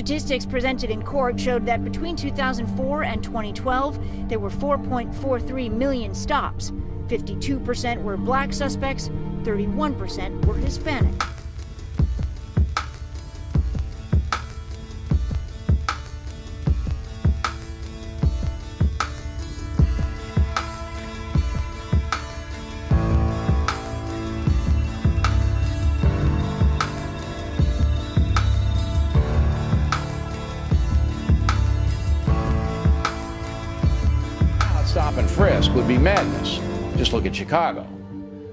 Statistics presented in court showed that between 2004 and 2012, there were 4.43 million stops. 52% were black suspects, 31% were Hispanic. Stop and frisk would be madness. Just look at Chicago.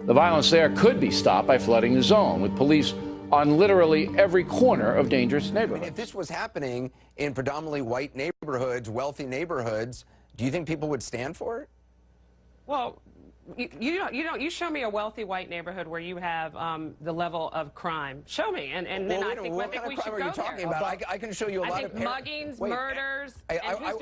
The violence there could be stopped by flooding the zone with police on literally every corner of dangerous neighborhoods. I mean, if this was happening in predominantly white neighborhoods, wealthy neighborhoods, do you think people would stand for it? Well, you show me a wealthy white neighborhood where you have the level of crime. Show me, and then I think we should go there. What kind of crime are you talking about? I can show you a lot of muggings, murders.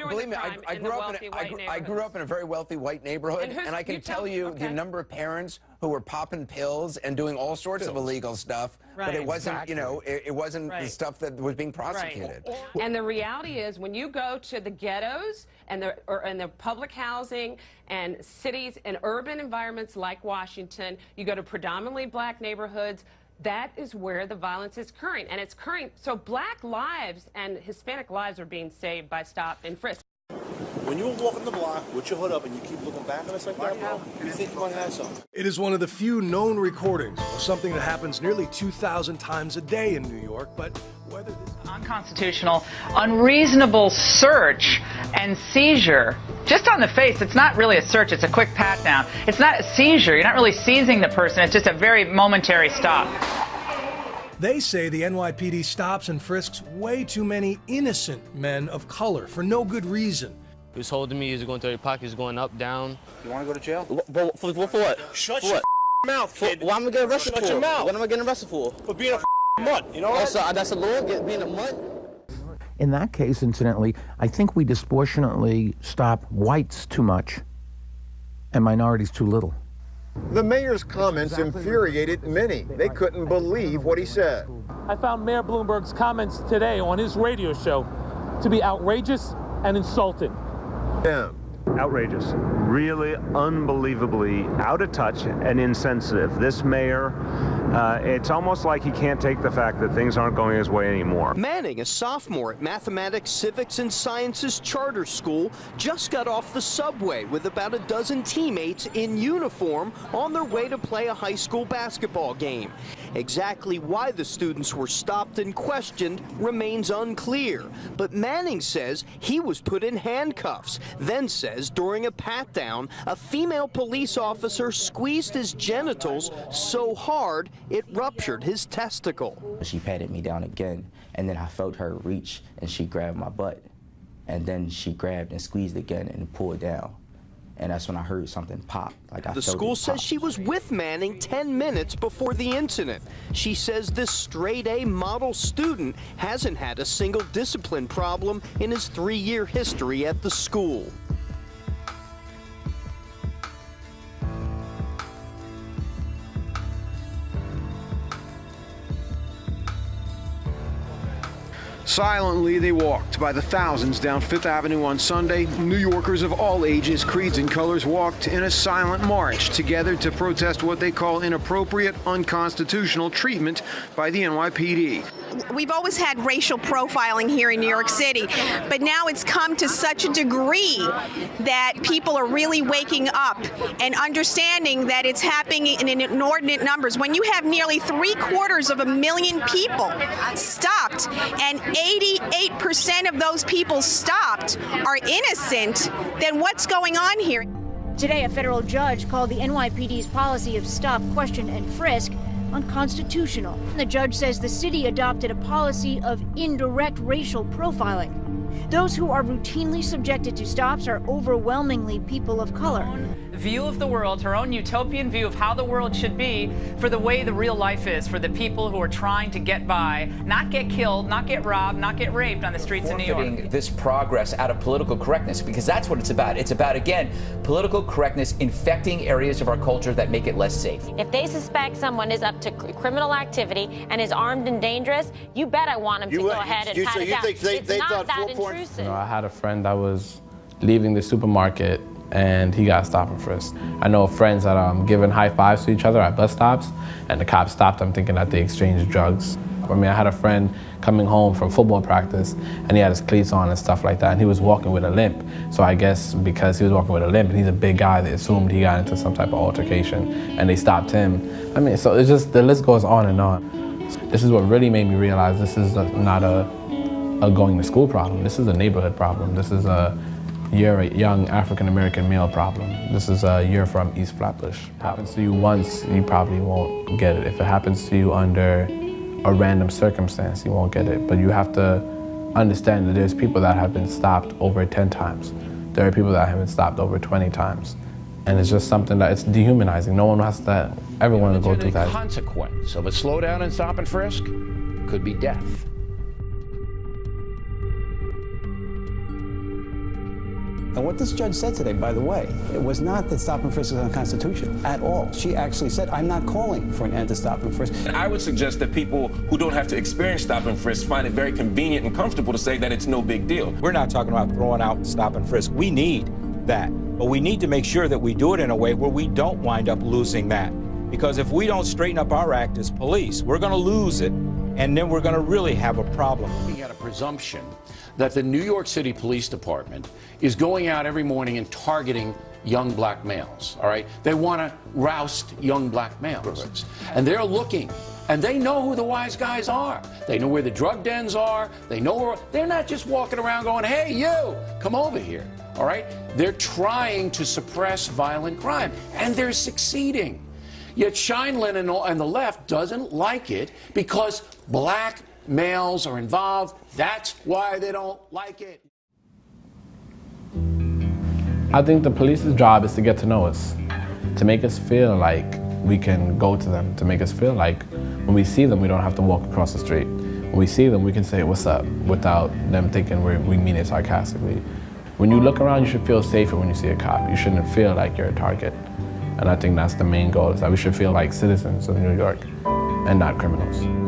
Believe me, I grew up in a very wealthy white neighborhood, and I can tell you the number of parents who were popping pills and doing all sorts of illegal stuff, but it wasn't, you know, it wasn't the stuff that was being prosecuted. Right. And the reality is, when you go to the ghettos and the public housing and cities and urban environments like Washington, you go to predominantly black neighborhoods, that is where the violence is occurring. And it's occurring, so black lives and Hispanic lives are being saved by stop and frisk. When you're walking the block with your hood up and you keep looking back at us like that, bro, you think you're gonna have something. It is one of the few known recordings of something that happens nearly 2,000 times a day in New York, but whether this unconstitutional, unreasonable search and seizure, just on the face, it's not really a search, it's a quick pat down. It's not a seizure, you're not really seizing the person, it's just a very momentary stop. They say the NYPD stops and frisks way too many innocent men of color for no good reason. He was holding me, he was going through your pockets, going up, down. You want to go to jail? For what? Shut your mouth, kid. What am I getting arrested for? Shut your mouth. What am I getting arrested for? For being a mutt, you know what? That's a law, being a mutt? In that case, incidentally, I think we disproportionately stop whites too much and minorities too little. The mayor's comments infuriated many. They couldn't believe what he said. I found Mayor Bloomberg's comments today on his radio show to be outrageous and insulting. Outrageous. Really unbelievably out of touch and insensitive. This mayor, it's almost like he can't take the fact that things aren't going his way anymore. Manning, a sophomore at Mathematics, Civics, and Sciences Charter School, just got off the subway with about a dozen teammates in uniform on their way to play a high school basketball game. Exactly why the students were stopped and questioned remains unclear, but Manning says he was put in handcuffs, then says during a pat-down, a female police officer squeezed his genitals so hard it ruptured his testicle. She patted me down again, and then I felt her reach, and she grabbed my butt. And then she grabbed and squeezed again and pulled down. And that's when I heard something pop. The school says she was with Manning 10 minutes before the incident. She says this straight-A model student hasn't had a single discipline problem in his 3-year history at the school. Silently, they walked by the thousands down Fifth Avenue on Sunday. New Yorkers of all ages, creeds, and colors walked in a silent march together to protest what they call inappropriate, unconstitutional treatment by the NYPD. We've always had racial profiling here in New York City, but now it's come to such a degree that people are really waking up and understanding that it's happening in inordinate numbers. When you have nearly 750,000 people stopped, and 88% of those people stopped are innocent, then what's going on here? Today, a federal judge called the NYPD's policy of stop, question, and frisk unconstitutional. The judge says the city adopted a policy of indirect racial profiling. Those who are routinely subjected to stops are overwhelmingly people of color. view of the world, her own utopian view of how the world should be for the way the real life is for the people who are trying to get by, not get killed, not get robbed, not get raped on the streets of New York. This progress out of political correctness, because that's what it's about. It's about, again, political correctness infecting areas of our culture that make it less safe. If they suspect someone is up to criminal activity and is armed and dangerous, you bet I want them to go ahead and pat it down. It's not that intrusive. You know, I had a friend that was leaving the supermarket and he got stopped and frisked. I know friends that giving high fives to each other at bus stops, and the cops stopped them thinking that they exchanged drugs. I mean, I had a friend coming home from football practice and he had his cleats on and stuff like that, and he was walking with a limp. So I guess because he was walking with a limp and he's a big guy, they assumed he got into some type of altercation and they stopped him. I mean, so it's just, the list goes on and on. This is what really made me realize this is not a going to school problem. This is a neighborhood problem. This is you're a young African-American male problem. This is you're from East Flatbush. If it happens to you once, you probably won't get it. If it happens to you under a random circumstance, you won't get it. But you have to understand that there's people that have been stopped over 10 times. There are people that have been stopped over 20 times. And it's just something that it's dehumanizing. No one has to ever want to go through that. The consequence of a slowdown and stop and frisk could be death. And what this judge said today, by the way, it was not that stop and frisk is unconstitutional at all. She actually said, I'm not calling for an end to stop and frisk. I would suggest that people who don't have to experience stop and frisk find it very convenient and comfortable to say that it's no big deal. We're not talking about throwing out stop and frisk. We need that. But we need to make sure that we do it in a way where we don't wind up losing that. Because if we don't straighten up our act as police, we're going to lose it. And then we're going to really have a problem. We had a presumption that the New York City Police Department is going out every morning and targeting young black males, all right? They want to roust young black males. And they're looking, and they know who the wise guys are. They know where the drug dens are. They know where, they're not just walking around going, hey, you, come over here, all right? They're trying to suppress violent crime, and they're succeeding. Yet Scheinlin and the left doesn't like it because black males are involved. That's why they don't like it. I think the police's job is to get to know us, to make us feel like we can go to them, to make us feel like when we see them, we don't have to walk across the street. When we see them, we can say, what's up, without them thinking we mean it sarcastically. When you look around, you should feel safer when you see a cop. You shouldn't feel like you're a target. And I think that's the main goal, is that we should feel like citizens of New York and not criminals.